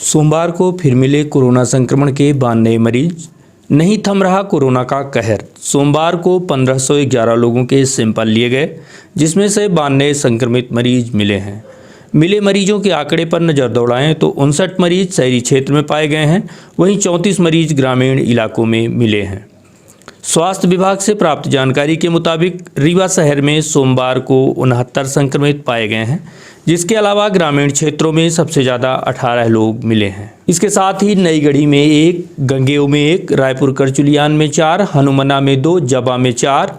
सोमवार को फिर मिले कोरोना संक्रमण के 92 नए मरीज। नहीं थम रहा कोरोना का कहर। सोमवार को 1511 लोगों के सैंपल लिए गए, जिसमें से 92 संक्रमित मरीज मिले हैं। मिले मरीजों के आंकड़े पर नज़र दौड़ाएं तो 59 मरीज शहरी क्षेत्र में पाए गए हैं, वहीं 34 मरीज ग्रामीण इलाकों में मिले हैं। स्वास्थ्य विभाग से प्राप्त जानकारी के मुताबिक रीवा शहर में सोमवार को 69 संक्रमित पाए गए हैं, जिसके अलावा ग्रामीण क्षेत्रों में सबसे ज़्यादा 18 लोग मिले हैं। इसके साथ ही नई गढ़ी में 1, गंगेऊ में 1, रायपुर करचुलियान में 4, हनुमना में 2, जबा में 4,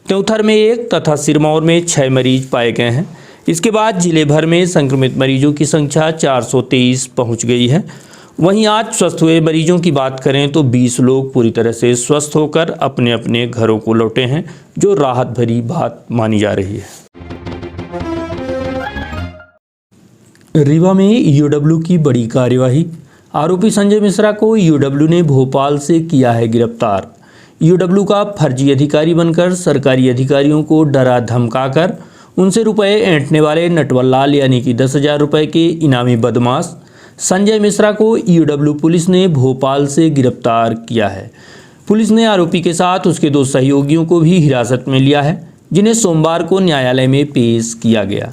त्योथर में 1 तथा सिरमौर में 6 मरीज पाए गए हैं। इसके बाद जिले भर में संक्रमित मरीजों की संख्या 423 पहुँच गई है। वहीं आज स्वस्थ हुए मरीजों की बात करें तो 20 लोग पूरी तरह से स्वस्थ होकर अपने अपने घरों को लौटे हैं, जो राहत भरी बात मानी जा रही है। रीवा में ईओडब्ल्यू की बड़ी कार्यवाही। आरोपी संजय मिश्रा को ईओडब्ल्यू ने भोपाल से किया है गिरफ्तार। ईओडब्ल्यू का फर्जी अधिकारी बनकर सरकारी अधिकारियों को डरा धमकाकर उनसे रुपए ऐंठने वाले नटवर लाल यानी कि 10,000 रुपये के इनामी बदमाश संजय मिश्रा को ईओडब्ल्यू पुलिस ने भोपाल से गिरफ्तार किया है। पुलिस ने आरोपी के साथ उसके 2 सहयोगियों को भी हिरासत में लिया है, जिन्हें सोमवार को न्यायालय में पेश किया गया।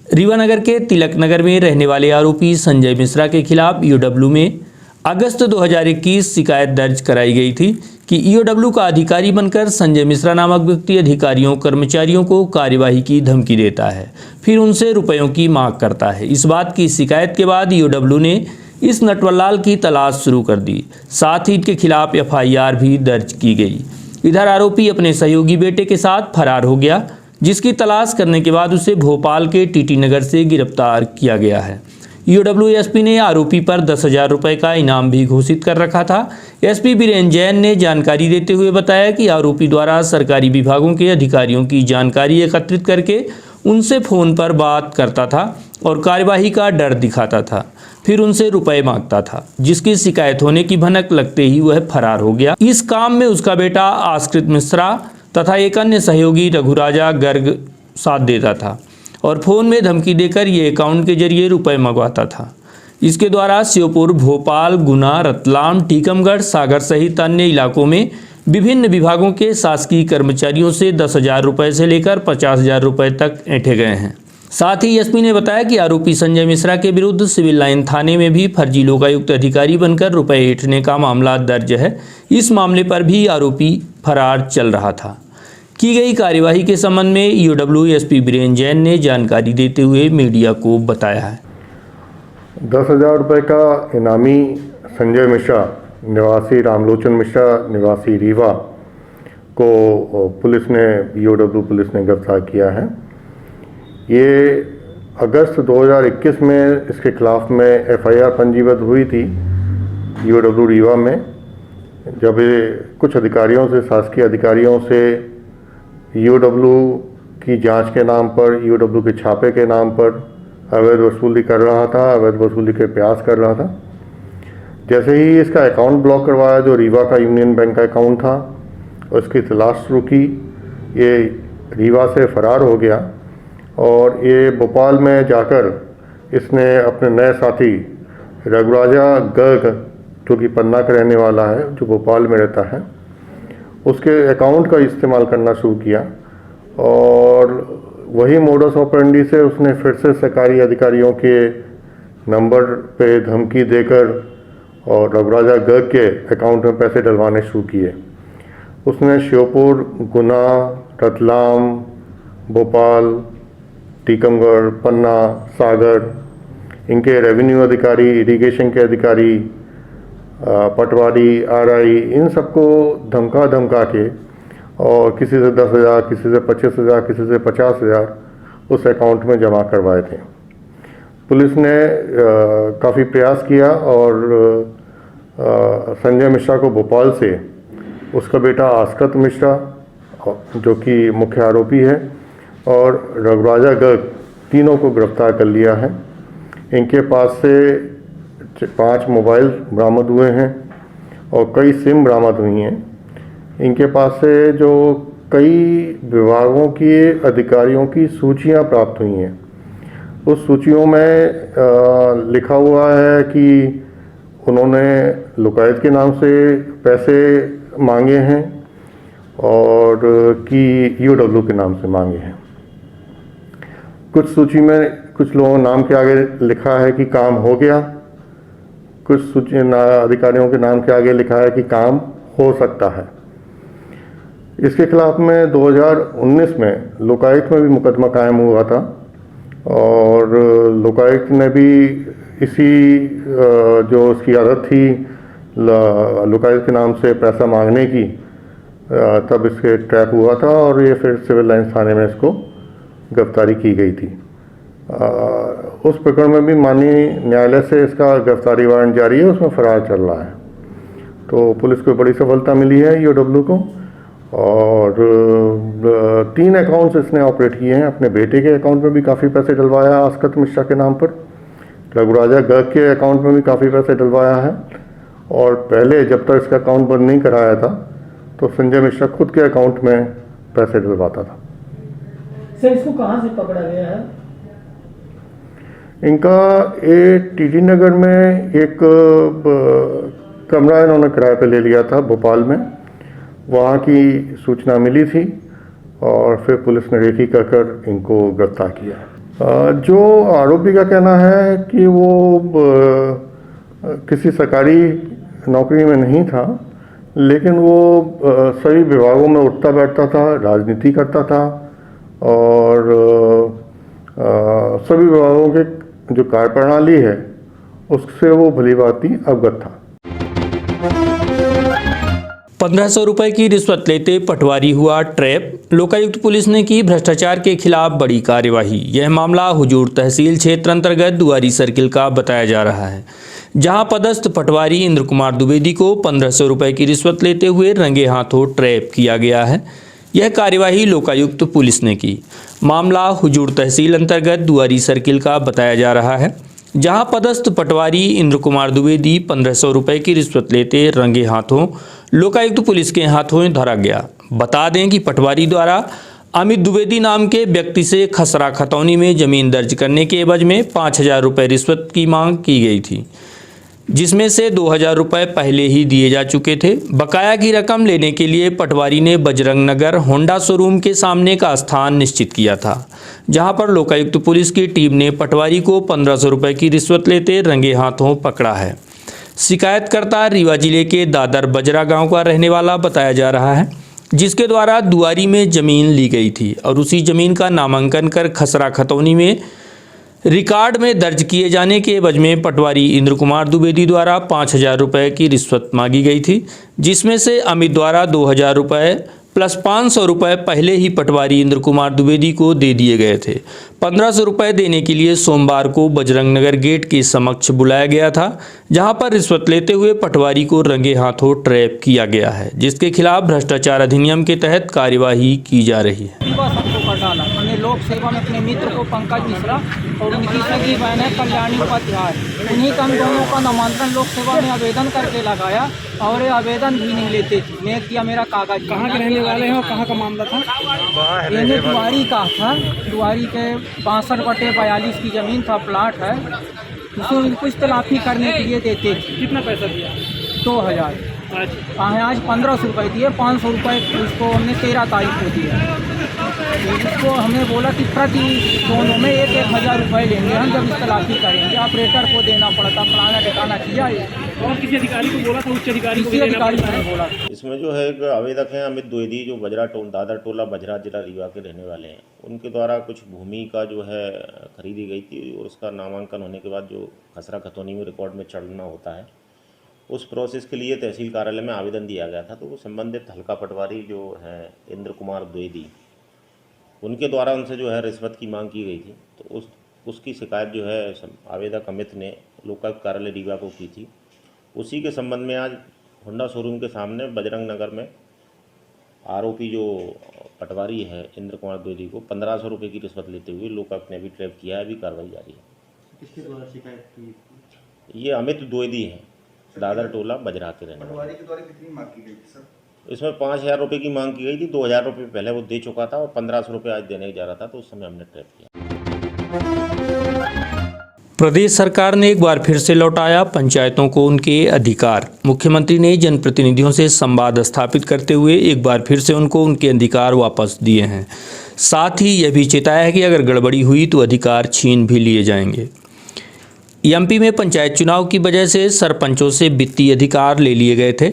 रीवा नगर के तिलक नगर में रहने वाले आरोपी संजय मिश्रा के खिलाफ ईओडब्ल्यू में अगस्त 2021 शिकायत दर्ज कराई गई थी कि ईओडब्ल्यू का अधिकारी बनकर संजय मिश्रा नामक व्यक्ति अधिकारियों कर्मचारियों को कार्यवाही की धमकी देता है, फिर उनसे रुपयों की मांग करता है। इस बात की शिकायत के बाद ईओडब्ल्यू ने इस नटवरलाल की तलाश शुरू कर दी, साथ ही इनके खिलाफ एफआईआर भी दर्ज की गई। इधर आरोपी अपने सहयोगी बेटे के साथ फरार हो गया, जिसकी तलाश करने के बाद उसे भोपाल के टीटी नगर से गिरफ्तार किया गया है। ईओडब्ल्यू एसपी ने आरोपी पर 10,000 रुपये का इनाम भी घोषित कर रखा था। एसपी बीरेन जैन ने जानकारी देते हुए बताया कि आरोपी द्वारा सरकारी विभागों के अधिकारियों की जानकारी एकत्रित करके उनसे फ़ोन पर बात करता था और कार्यवाही का डर दिखाता था, फिर उनसे रुपए मांगता था, जिसकी शिकायत होने की भनक लगते ही वह फरार हो गया। इस काम में उसका बेटा आश्रित मिश्रा तथा एक अन्य सहयोगी रघुराजा गर्ग साथ देता था और फ़ोन में धमकी देकर ये अकाउंट के जरिए रुपए मंगवाता था। इसके द्वारा श्योपुर, भोपाल, गुना, रतलाम, टीकमगढ़, सागर सहित अन्य इलाकों में विभिन्न विभागों के शासकीय कर्मचारियों से 10,000 रुपये से लेकर 50,000 रुपये तक ऐंठे गए हैं। साथ ही एसपी ने बताया कि आरोपी संजय मिश्रा के विरुद्ध सिविल लाइन थाने में भी फर्जी लोकायुक्त अधिकारी बनकर रुपए ऐंठने का मामला दर्ज है। इस मामले पर भी आरोपी फरार चल रहा था। की गई कार्यवाही के संबंध में ईओडब्ल्यू एसपी बीरेन जैन ने जानकारी देते हुए मीडिया को बताया है। 10,000 रुपये का इनामी संजय मिश्रा निवासी रामलोचन मिश्रा निवासी रीवा को पुलिस ने ईओडब्ल्यू पुलिस ने गिरफ्तार किया है। ये अगस्त 2021 में इसके खिलाफ में एफआईआर पंजीबद्ध हुई थी ईओडब्ल्यू रीवा में, जब ये कुछ अधिकारियों से, शासकीय अधिकारियों से ईओडब्ल्यू की जांच के नाम पर, ईओडब्ल्यू के छापे के नाम पर अवैध वसूली कर रहा था, अवैध वसूली के प्रयास कर रहा था। जैसे ही इसका अकाउंट ब्लॉक करवाया, जो रीवा का यूनियन बैंक का अकाउंट था, उसकी तलाश शुरू की, ये रीवा से फरार हो गया और ये भोपाल में जाकर इसने अपने नए साथी रघुराजा गर्ग, जो कि पन्ना का रहने वाला है, जो भोपाल में रहता है, उसके अकाउंट का इस्तेमाल करना शुरू किया और वही मोडस ऑपरेंडी से उसने फिर से सरकारी अधिकारियों के नंबर पे धमकी देकर और रघुराजा गर्ग के अकाउंट में पैसे डलवाने शुरू किए। उसने श्योपुर, गुना, रतलाम, भोपाल, टीकमगढ़, पन्ना, सागर, इनके रेवेन्यू अधिकारी, इरिगेशन के अधिकारी, पटवारी, आरआई, इन सबको धमका के और किसी से 10,000, किसी से 25,000, किसी से 50,000 उस अकाउंट में जमा करवाए थे। पुलिस ने काफ़ी प्रयास किया और संजय मिश्रा को भोपाल से उसका बेटा आश्रित मिश्रा, जो कि मुख्य आरोपी है, और रघुराजा गर्ग, तीनों को गिरफ्तार कर लिया है। इनके पास से 5 मोबाइल बरामद हुए हैं और कई सिम बरामद हुई हैं। इनके पास से जो कई विभागों के अधिकारियों की सूचियां प्राप्त हुई हैं उस सूचियों में लिखा हुआ है कि उन्होंने लोकायत के नाम से पैसे मांगे हैं और कि यूडब्ल्यू के नाम से मांगे हैं। कुछ सूची में कुछ लोगों के नाम के आगे लिखा है कि काम हो गया, कुछ सूची अधिकारियों के नाम के आगे लिखा है कि काम हो सकता है। इसके खिलाफ में 2019 में लोकायुक्त में भी मुकदमा कायम हुआ था और लोकायुक्त ने भी इसी जो उसकी आदत थी लोकायुक्त के नाम से पैसा मांगने की, तब इसके ट्रैक हुआ था और ये फिर सिविल लाइन्स थाने में इसको गिरफ्तारी की गई थी। उस प्रकरण में भी माननीय न्यायालय से इसका गिरफ्तारी वारंट जारी है, उसमें फरार चल रहा है। तो पुलिस को बड़ी सफलता मिली है यूडब्ल्यू को और 3 अकाउंट्स इसने ऑपरेट किए हैं। अपने बेटे के अकाउंट में भी काफ़ी पैसे डलवाया है आस्कत मिश्रा के नाम पर, रघुराजा गर्ग के अकाउंट में भी काफ़ी पैसे डलवाया है और पहले जब तक इसका अकाउंट बंद नहीं कराया था तो संजय मिश्रा खुद के अकाउंट में पैसे डलवाता था। सर इसको कहाँ से पकड़ा गया है? इनका टीटी नगर में एक कमरा इन्होंने किराए पे ले लिया था भोपाल में, वहाँ की सूचना मिली थी और फिर पुलिस ने रेकी कर इनको गिरफ्तार किया। जो आरोपी का कहना है कि वो किसी सरकारी नौकरी में नहीं था, लेकिन वो सभी विभागों में उठता बैठता था, राजनीति करता था और सभी विभागों के जो कार्यप्रणाली है उससे वो भली भांति अवगत था। 1500 रुपए की रिश्वत लेते पटवारी हुआ ट्रैप, लोकायुक्त पुलिस ने की भ्रष्टाचार के खिलाफ बड़ी कार्यवाही। यह मामला हुजूर तहसील क्षेत्र अंतर्गत दुआरी सर्किल का बताया जा रहा है, जहां पदस्थ पटवारी इंद्र कुमार द्विवेदी को 1500 रुपए की रिश्वत लेते हुए रंगे हाथों ट्रैप किया गया है। यह कार्यवाही लोकायुक्त पुलिस ने की। मामला हुजूर तहसील अंतर्गत दुआरी सर्किल का बताया जा रहा है, जहां पदस्थ पटवारी इंद्र कुमार द्विवेदी 1500 रुपए की रिश्वत लेते रंगे हाथों लोकायुक्त पुलिस के हाथों धरा गया। बता दें कि पटवारी द्वारा अमित द्विवेदी नाम के व्यक्ति से खसरा खतौनी में जमीन दर्ज करने के एवज में 5000 रुपये रिश्वत की मांग की गई थी, जिसमें से 2000 रुपये पहले ही दिए जा चुके थे। बकाया की रकम लेने के लिए पटवारी ने बजरंग नगर होंडा शोरूम के सामने का स्थान निश्चित किया था, जहां पर लोकायुक्त पुलिस की टीम ने पटवारी को 1500 रुपये की रिश्वत लेते रंगे हाथों पकड़ा है। शिकायतकर्ता रीवा जिले के दादर बजरा गांव का रहने वाला बताया जा रहा है, जिसके द्वारा दुआरी में जमीन ली गई थी और उसी जमीन का नामांकन कर खसरा खतौनी में रिकॉर्ड में दर्ज किए जाने के एवज में पटवारी इंद्र कुमार द्विवेदी द्वारा 5000 रुपये की रिश्वत मांगी गई थी, जिसमें से अमित द्वारा 2000 रुपये प्लस 500 रुपये पहले ही पटवारी इंद्र कुमार द्विवेदी को दे दिए गए थे। 1500 रुपये देने के लिए सोमवार को बजरंग नगर गेट के समक्ष बुलाया गया था, जहां पर रिश्वत लेते हुए पटवारी को रंगे हाथों ट्रैप किया गया है, जिसके खिलाफ भ्रष्टाचार अधिनियम के तहत कार्यवाही की जा रही है। हमने लोक सेवा में अपने मित्र को पंकज मिश्रा और उनकी सगी बहन है कल्याणी उपाध्याय, उन्हीं का हम दोनों का नामांकन लोक सेवा में आवेदन करके लगाया और ये आवेदन भी नहीं लेते थे। मैं किया मेरा कागज। कहाँ के रहने वाले हैं और कहाँ का मामला था? ये दुआरी का था, दुआरी के 62/42 की ज़मीन था, प्लाट है, जिसमें उनको इस्तलाफी करने के लिए देते थे। कितना पैसा दिया? 2000। आज 1500 रुपये दिए, 500 रुपये उसको हमने 13 तारीख को दिया। उसको हमने बोला कि प्रति दोनों में 1000 रुपये लेंगे हम जब इस्तलाफी करेंगे। ऑपरेटर को देना पड़ता, फलाना ठिकाना किया। और किसी अधिकारी को बोला था? उच्च अधिकारी को किसी भी देना अधिकारी पड़ता को है? नहीं बोला। इसमें जो है एक आवेदक हैं अमित द्विवेदी, जो दादर टोला बजरा जिला रीवा के रहने वाले हैं। उनके द्वारा कुछ भूमि का जो है खरीदी गई थी और उसका नामांकन होने के बाद जो खसरा खतौनी में रिकॉर्ड में चढ़ना होता है, उस प्रोसेस के लिए तहसील कार्यालय में आवेदन दिया गया था। तो संबंधित हल्का पटवारी जो है इंद्र कुमार द्विवेदी, उनके द्वारा उनसे जो है रिश्वत की मांग की गई थी। तो उसकी शिकायत जो है आवेदक अमित ने लोकायुक्त कार्यालय रीवा को की थी। उसी के संबंध में आज होंडा शोरूम के सामने बजरंग नगर में आरोपी जो पटवारी है इंद्र कुमार द्विवेदी को 1500 रुपये की रिश्वत लेते हुए लोकायुक्त ने भी ट्रैप किया है। अभी कार्रवाई जारी है। किसके द्वारा शिकायत की? ये अमित द्विवेदी हैं, दादर टोला बजरा के रहने वाले। पटवारी के द्वारा कितनी मांग की गई थी सर? इसमें 5000 रुपये की मांग की गई थी। 2000 रुपये पहले वो दे चुका था और 1500 रुपये आज देने जा रहा था, तो उस समय हमने ट्रैप किया। प्रदेश सरकार ने एक बार फिर से लौटाया पंचायतों को उनके अधिकार। मुख्यमंत्री ने जनप्रतिनिधियों से संवाद स्थापित करते हुए एक बार फिर से उनको उनके अधिकार वापस दिए हैं। साथ ही यह भी चेताया है कि अगर गड़बड़ी हुई तो अधिकार छीन भी लिए जाएंगे। एमपी में पंचायत चुनाव की वजह से सरपंचों से वित्तीय अधिकार ले लिए गए थे,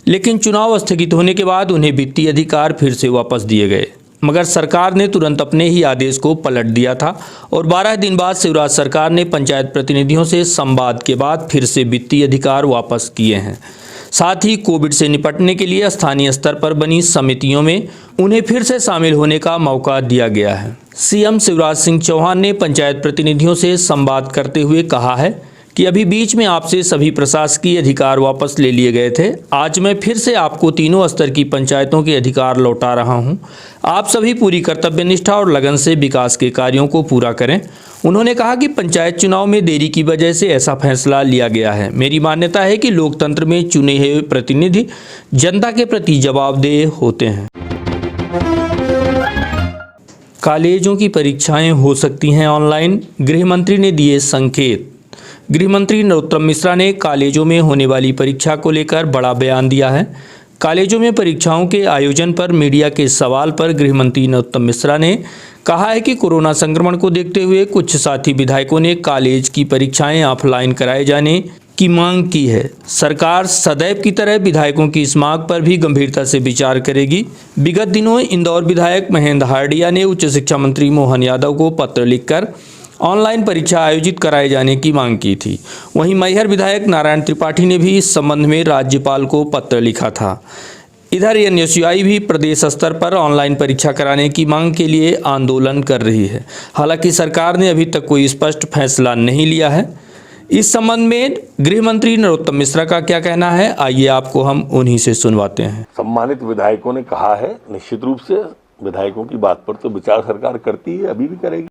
लेकिन चुनाव स्थगित होने के बाद उन्हें वित्तीय अधिकार फिर से वापस दिए गए, मगर सरकार ने तुरंत अपने ही आदेश को पलट दिया था और 12 दिन बाद शिवराज सरकार ने पंचायत प्रतिनिधियों से संवाद के बाद फिर से वित्तीय अधिकार वापस किए हैं। साथ ही कोविड से निपटने के लिए स्थानीय स्तर पर बनी समितियों में उन्हें फिर से शामिल होने का मौका दिया गया है। सीएम शिवराज सिंह चौहान ने पंचायत प्रतिनिधियों से संवाद करते हुए कहा है कि अभी बीच में आपसे सभी प्रशासकीय अधिकार वापस ले लिए गए थे। आज मैं फिर से आपको तीनों स्तर की पंचायतों के अधिकार लौटा रहा हूं। आप सभी पूरी कर्तव्यनिष्ठा और लगन से विकास के कार्यों को पूरा करें। उन्होंने कहा कि पंचायत चुनाव में देरी की वजह से ऐसा फैसला लिया गया है। मेरी मान्यता है कि लोकतंत्र में चुने हुए प्रतिनिधि जनता के प्रति जवाबदेह होते हैं। कॉलेजों की परीक्षाएं हो सकती हैं ऑनलाइन, गृह मंत्री ने दिए संकेत। गृह मंत्री नरोत्तम मिश्रा ने कॉलेजों में होने वाली परीक्षा को लेकर बड़ा बयान दिया है। कॉलेजों में परीक्षाओं के आयोजन पर मीडिया के सवाल पर गृह मंत्री नरोत्तम मिश्रा ने कहा है कि कोरोना संक्रमण को देखते हुए कुछ साथी विधायकों ने कॉलेज की परीक्षाएं ऑफलाइन कराए जाने की मांग की है। सरकार सदैव की तरह विधायकों की इस मांग पर भी गंभीरता से विचार करेगी। विगत दिनों इंदौर विधायक महेंद्र हार्डिया ने उच्च शिक्षा मंत्री मोहन यादव को पत्र लिखकर ऑनलाइन परीक्षा आयोजित कराए जाने की मांग की थी। वहीं मैहर विधायक नारायण त्रिपाठी ने भी इस संबंध में राज्यपाल को पत्र लिखा था। इधर एनएसयूआई भी प्रदेश स्तर पर ऑनलाइन परीक्षा कराने की मांग के लिए आंदोलन कर रही है। हालांकि सरकार ने अभी तक कोई स्पष्ट फैसला नहीं लिया है। इस संबंध में गृह मंत्री नरोत्तम मिश्रा का क्या कहना है, आइए आपको हम उन्हीं से सुनवाते हैं। सम्मानित विधायकों ने कहा है, निश्चित रूप से विधायकों की बात पर तो विचार सरकार करती है, अभी भी करेगी।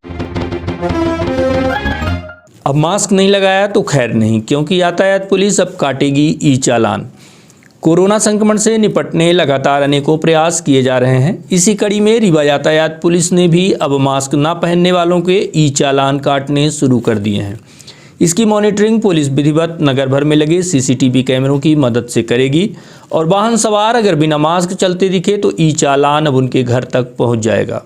अब मास्क नहीं लगाया तो खैर नहीं, क्योंकि यातायात पुलिस अब काटेगी ई चालान। कोरोना संक्रमण से निपटने लगातार अनेकों प्रयास किए जा रहे हैं। इसी कड़ी में रीवा यातायात पुलिस ने भी अब मास्क न पहनने वालों के ई चालान काटने शुरू कर दिए हैं। इसकी मॉनिटरिंग पुलिस विधिवत नगर भर में लगे सीसीटीवी कैमरों की मदद से करेगी और वाहन सवार अगर बिना मास्क चलते दिखे तो ई चालान अब उनके घर तक पहुंच जाएगा।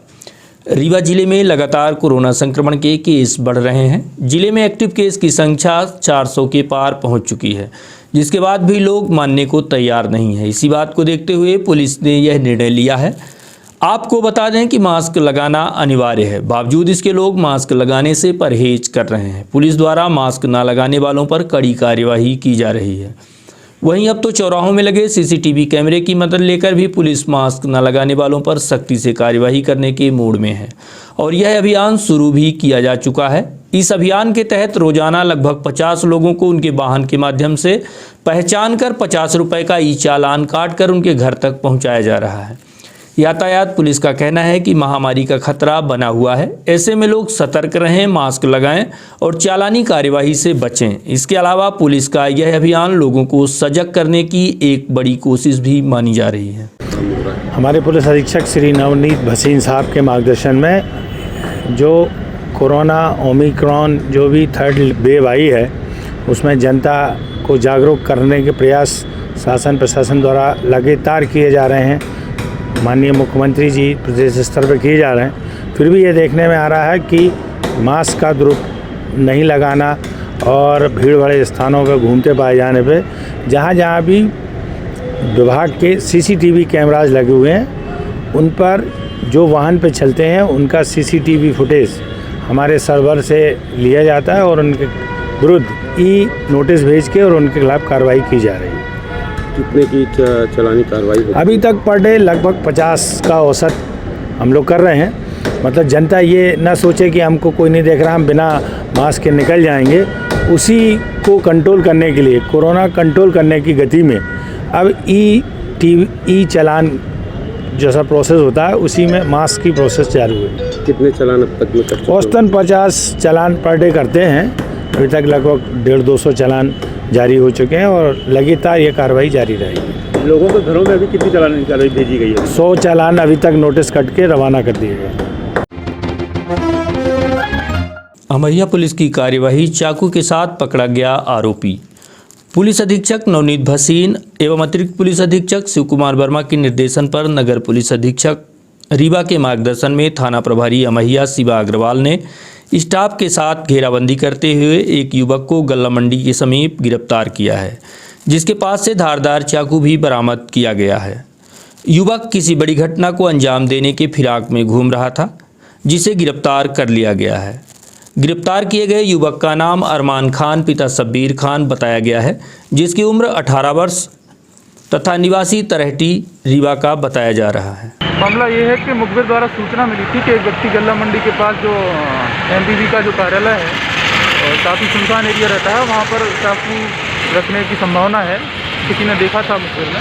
रीवा जिले में लगातार कोरोना संक्रमण के केस बढ़ रहे हैं। जिले में एक्टिव केस की संख्या 400 के पार पहुंच चुकी है, जिसके बाद भी लोग मानने को तैयार नहीं है। इसी बात को देखते हुए पुलिस ने यह निर्णय लिया है। आपको बता दें कि मास्क लगाना अनिवार्य है, बावजूद इसके लोग मास्क लगाने से परहेज कर रहे हैं। पुलिस द्वारा मास्क न लगाने वालों पर कड़ी कार्यवाही की जा रही है। वहीं अब तो चौराहों में लगे सीसीटीवी कैमरे की मदद लेकर भी पुलिस मास्क न लगाने वालों पर सख्ती से कार्यवाही करने के मूड में है और यह अभियान शुरू भी किया जा चुका है। इस अभियान के तहत रोजाना लगभग 50 लोगों को उनके वाहन के माध्यम से पहचान कर 50 रुपये का ई चालान काट कर उनके घर तक पहुंचाया जा रहा है। यातायात पुलिस का कहना है कि महामारी का खतरा बना हुआ है, ऐसे में लोग सतर्क रहें, मास्क लगाएं और चालानी कार्यवाही से बचें। इसके अलावा पुलिस का यह अभियान लोगों को सजग करने की एक बड़ी कोशिश भी मानी जा रही है। हमारे पुलिस अधीक्षक श्री नवनीत भसीन साहब के मार्गदर्शन में जो कोरोना ओमिक्रॉन जो भी थर्ड वेव आई है, उसमें जनता को जागरूक करने के प्रयास शासन प्रशासन द्वारा लगातार किए जा रहे हैं। माननीय मुख्यमंत्री जी प्रदेश स्तर पर किए जा रहे हैं। फिर भी ये देखने में आ रहा है कि मास्क का नहीं लगाना और भीड़ भाड़ स्थानों पर घूमते पाए जाने पे जहाँ जहाँ भी विभाग के सीसीटीवी कैमराज लगे हुए हैं, उन पर जो वाहन पे चलते हैं उनका सीसीटीवी फुटेज हमारे सर्वर से लिया जाता है और उनके विरुद्ध ई नोटिस भेज के और उनके खिलाफ कार्रवाई की जा रही है। कितने की चलानी कार्रवाई अभी तक पर डे लगभग 50 का औसत हम लोग कर रहे हैं। मतलब जनता ये ना सोचे कि हमको कोई नहीं देख रहा, हम बिना मास्क के निकल जाएंगे। उसी को कंट्रोल करने के लिए, कोरोना कंट्रोल करने की गति में अब ई चालान जैसा प्रोसेस होता है, उसी में मास्क की प्रोसेस चालू है। कितने चालान अब तक में करते हैं? औसतन 50 चालान पर डे करते हैं। अभी तक लगभग 150-200 चालान जारी हो चुके हैं और लगातार ये कार्रवाई जारी रहेगी। लोगों के घरों में अभी कितनी चालान कार्रवाई भेजी गई है? 100 चालान अभी तक नोटिस कट के रवाना कर दिए गए। अमैया पुलिस की कार्यवाही, चाकू के साथ पकड़ा गया आरोपी। पुलिस अधीक्षक नवनीत भसीन एवं अतिरिक्त पुलिस अधीक्षक शिव कुमार वर्मा के निर्देशन पर नगर पुलिस अधीक्षक रीवा के मार्गदर्शन में थाना प्रभारी अमैया शिवा अग्रवाल ने स्टाफ के साथ घेराबंदी करते हुए एक युवक को गल्ला मंडी के समीप गिरफ्तार किया है, जिसके पास से धारदार चाकू भी बरामद किया गया है। युवक किसी बड़ी घटना को अंजाम देने के फिराक में घूम रहा था, जिसे गिरफ्तार कर लिया गया है। गिरफ्तार किए गए युवक का नाम अरमान खान पिता शब्बीर खान बताया गया है, जिसकी उम्र 18 वर्ष तथा निवासी तरहटी रीवा का बताया जा रहा है। मामला ये है कि मुखबिर द्वारा सूचना मिली थी कि एक व्यक्ति गल्ला मंडी के पास जो एमपीवी का जो कार्यालय है और काफ़ी सुनसान एरिया रहता है, वहाँ पर चाकू रखने की संभावना है। किसी ने देखा था मुखबिर में,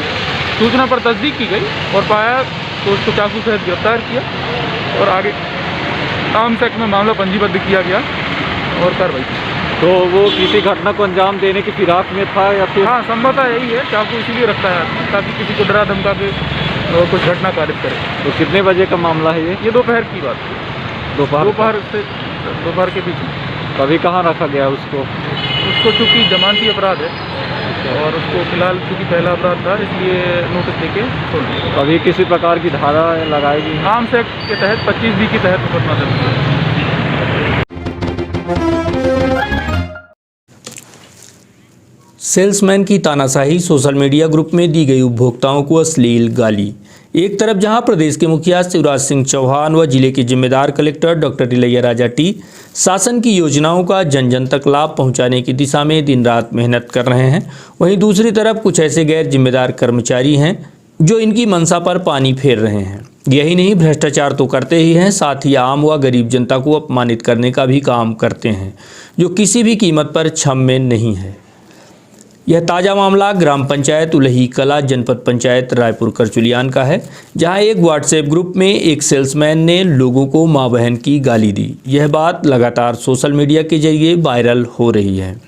सूचना पर तस्दीक की गई और पाया तो उसको चाकू सहित गिरफ्तार किया और आगे आर्म्स एक्ट में मामला पंजीबद्ध किया गया और कार्रवाई की। तो वो किसी घटना को अंजाम देने की फिराक में था या फिर? हाँ, संभवतः यही है। चाकू इसीलिए रखता है ताकि किसी को डरा धमका के कुछ घटना कारित करे। तो कितने बजे का मामला है ये? दोपहर की बात है। दोपहर के बीच में। कभी कहाँ रखा गया उसको? चूँकि जमानती अपराध है और उसको फिलहाल चूँकि पहला अपराध था, इसलिए नोटिस देके छोड़ दिया। कभी किसी प्रकार की धारा लगाएगी? आर्म्स एक्ट के तहत 25B के तहत मुकदमा दर्ज है। सेल्समैन की तानाशाही, सोशल मीडिया ग्रुप में दी गई उपभोक्ताओं को अश्लील गाली। एक तरफ जहां प्रदेश के मुखिया शिवराज सिंह चौहान व जिले के जिम्मेदार collector doctor Ilaiya Raja T शासन की योजनाओं का जन जन तक लाभ पहुंचाने की दिशा में दिन रात मेहनत कर रहे हैं, वहीं दूसरी तरफ कुछ ऐसे गैर जिम्मेदार कर्मचारी हैं जो इनकी मंशा पर पानी फेर रहे हैं। यही नहीं, भ्रष्टाचार तो करते ही हैं, साथ ही आम व गरीब जनता को अपमानित करने का भी काम करते हैं, जो किसी भी कीमत पर क्षम्य नहीं है। यह ताज़ा मामला ग्राम पंचायत उलही कला जनपद पंचायत रायपुर करचुलियान का है, जहां एक व्हाट्सएप ग्रुप में एक सेल्समैन ने लोगों को मां बहन की गाली दी। यह बात लगातार सोशल मीडिया के जरिए वायरल हो रही है।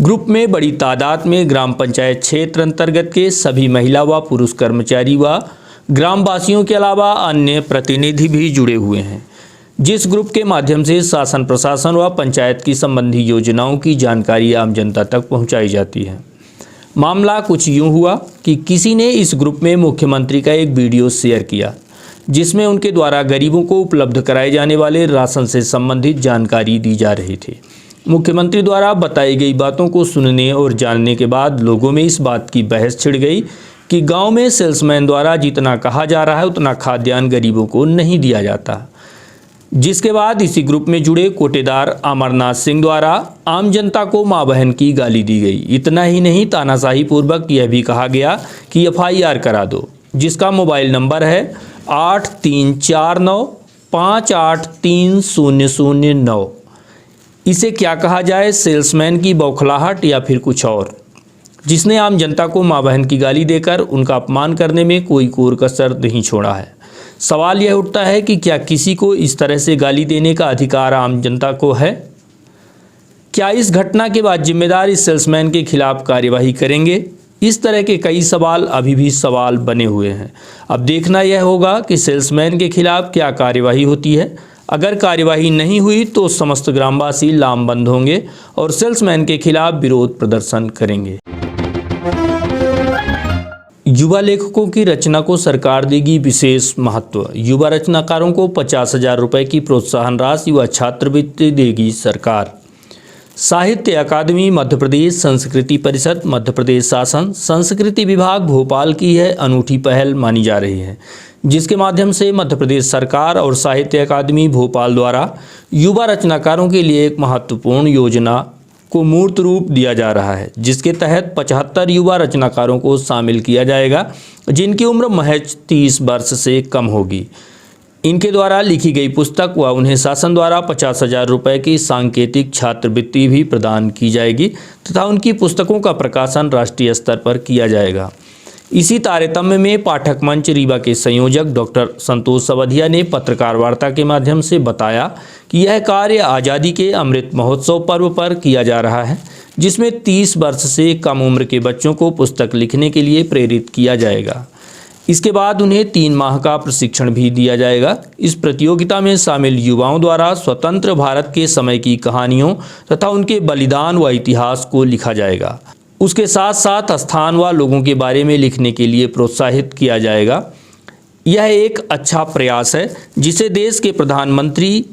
ग्रुप में बड़ी तादाद में ग्राम पंचायत क्षेत्र अंतर्गत के सभी महिला व पुरुष कर्मचारी व ग्रामवासियों के अलावा अन्य प्रतिनिधि भी जुड़े हुए हैं, जिस ग्रुप के माध्यम से शासन प्रशासन व पंचायत की संबंधी योजनाओं की जानकारी आम जनता तक पहुंचाई जाती है। मामला कुछ यूं हुआ कि किसी ने इस ग्रुप में मुख्यमंत्री का एक वीडियो शेयर किया, जिसमें उनके द्वारा गरीबों को उपलब्ध कराए जाने वाले राशन से संबंधित जानकारी दी जा रही थी। मुख्यमंत्री द्वारा बताई गई बातों को सुनने और जानने के बाद लोगों में इस बात की बहस छिड़ गई कि गाँव में सेल्समैन द्वारा जितना कहा जा रहा है उतना खाद्यान्न गरीबों को नहीं दिया जाता, जिसके बाद इसी ग्रुप में जुड़े कोटेदार अमरनाथ सिंह द्वारा आम जनता को मां बहन की गाली दी गई। इतना ही नहीं, तानाशाही पूर्वक यह भी कहा गया कि FIR करा दो, जिसका मोबाइल नंबर है 8349583009। इसे क्या कहा जाए, सेल्समैन की बौखलाहट या फिर कुछ और, जिसने आम जनता को मां बहन की गाली देकर उनका अपमान करने में कोई कोर कसर नहीं छोड़ा है। सवाल यह उठता है कि क्या किसी को इस तरह से गाली देने का अधिकार आम जनता को है? क्या इस घटना के बाद जिम्मेदार इस सेल्समैन के खिलाफ कार्यवाही करेंगे? इस तरह के कई सवाल अभी भी सवाल बने हुए हैं। अब देखना यह होगा कि सेल्समैन के खिलाफ क्या कार्यवाही होती है। अगर कार्यवाही नहीं हुई तो समस्त ग्रामवासी लामबंद होंगे और सेल्समैन के खिलाफ विरोध प्रदर्शन करेंगे। युवा लेखकों की रचना को सरकार देगी विशेष महत्व। युवा रचनाकारों को 50,000 रुपये की प्रोत्साहन राशि व छात्रवृत्ति देगी सरकार। साहित्य अकादमी मध्य प्रदेश, संस्कृति परिषद मध्य प्रदेश शासन, संस्कृति विभाग भोपाल की यह अनूठी पहल मानी जा रही है, जिसके माध्यम से मध्य प्रदेश सरकार और साहित्य अकादमी भोपाल द्वारा युवा रचनाकारों के लिए एक महत्वपूर्ण योजना को मूर्त रूप दिया जा रहा है, जिसके तहत 75 युवा रचनाकारों को शामिल किया जाएगा, जिनकी उम्र महज 30 वर्ष से कम होगी। इनके द्वारा लिखी गई पुस्तक व उन्हें शासन द्वारा 50,000 रुपये की सांकेतिक छात्रवृत्ति भी प्रदान की जाएगी तथा उनकी पुस्तकों का प्रकाशन राष्ट्रीय स्तर पर किया जाएगा। इसी तारतम्य में पाठक मंच रीवा के संयोजक डॉक्टर संतोष सवधिया ने पत्रकार वार्ता के माध्यम से बताया कि यह कार्य आज़ादी के अमृत महोत्सव पर्व पर किया जा रहा है, जिसमें 30 वर्ष से कम उम्र के बच्चों को पुस्तक लिखने के लिए प्रेरित किया जाएगा। इसके बाद उन्हें 3 माह का प्रशिक्षण भी दिया जाएगा। इस प्रतियोगिता में शामिल युवाओं द्वारा स्वतंत्र भारत के समय की कहानियों तथा उनके बलिदान व इतिहास को लिखा जाएगा। उसके साथ साथ स्थान व लोगों के बारे में लिखने के लिए प्रोत्साहित किया जाएगा। यह एक अच्छा प्रयास है जिसे देश के प्रधानमंत्री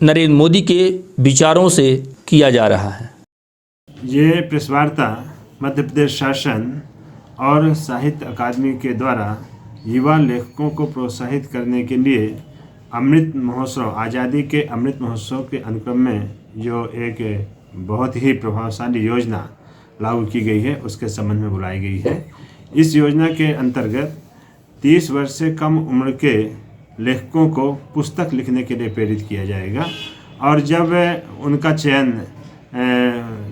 नरेंद्र मोदी के विचारों से किया जा रहा है। ये प्रेस वार्ता मध्य प्रदेश शासन और साहित्य अकादमी के द्वारा युवा लेखकों को प्रोत्साहित करने के लिए अमृत महोत्सव, आज़ादी के अमृत महोत्सव के अनुक्रम में जो एक बहुत ही प्रभावशाली योजना लागू की गई है उसके संबंध में बुलाई गई है। इस योजना के अंतर्गत 30 वर्ष से कम उम्र के लेखकों को पुस्तक लिखने के लिए प्रेरित किया जाएगा और जब उनका चयन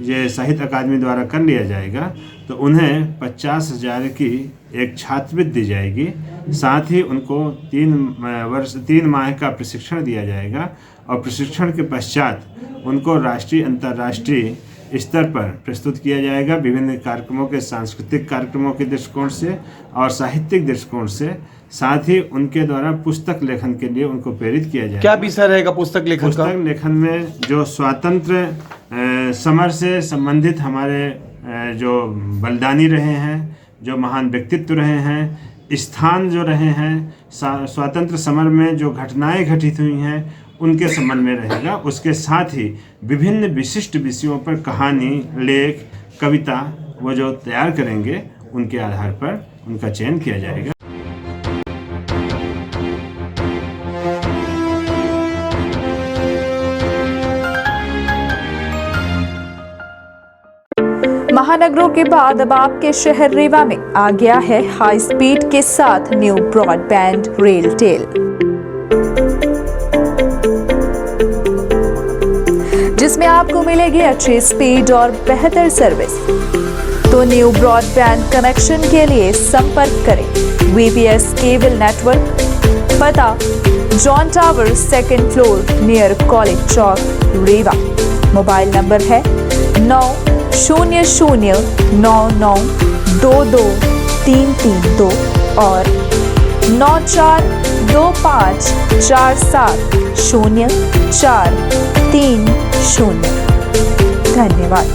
ये साहित्य अकादमी द्वारा कर लिया जाएगा तो उन्हें 50,000 की एक छात्रवृत्ति दी जाएगी। साथ ही उनको 3 माह का प्रशिक्षण दिया जाएगा और प्रशिक्षण के पश्चात उनको राष्ट्रीय अंतर्राष्ट्रीय स्तर पर प्रस्तुत किया जाएगा विभिन्न कार्यक्रमों के, सांस्कृतिक कार्यक्रमों के दृष्टिकोण से और साहित्यिक दृष्टिकोण से। साथ ही उनके द्वारा पुस्तक लेखन के लिए उनको प्रेरित किया जाएगा। क्या विषय रहेगा पुस्तक लेखन का? पुस्तक लेखन में जो स्वातंत्र समर से संबंधित हमारे जो बलिदानी रहे हैं, जो महान व्यक्तित्व रहे हैं, स्थान जो रहे हैं, स्वातंत्र समर में जो घटनाएं घटित हुई हैं उनके संबंध में रहेगा। उसके साथ ही विभिन्न विशिष्ट विषयों पर कहानी, लेख, कविता वो जो तैयार करेंगे उनके आधार पर उनका चयन किया जाएगा। महानगरों के बाद अब आपके शहर रीवा में आ गया है हाई स्पीड के साथ न्यू ब्रॉडबैंड रेलटेल, जिसमें आपको मिलेगी अच्छी स्पीड और बेहतर सर्विस। तो न्यू ब्रॉडबैंड कनेक्शन के लिए संपर्क करें VPS केबल नेटवर्क, पता John tower 2nd floor near college चौक रीवा। मोबाइल नंबर है 9009922 और 9425470430। धन्यवाद।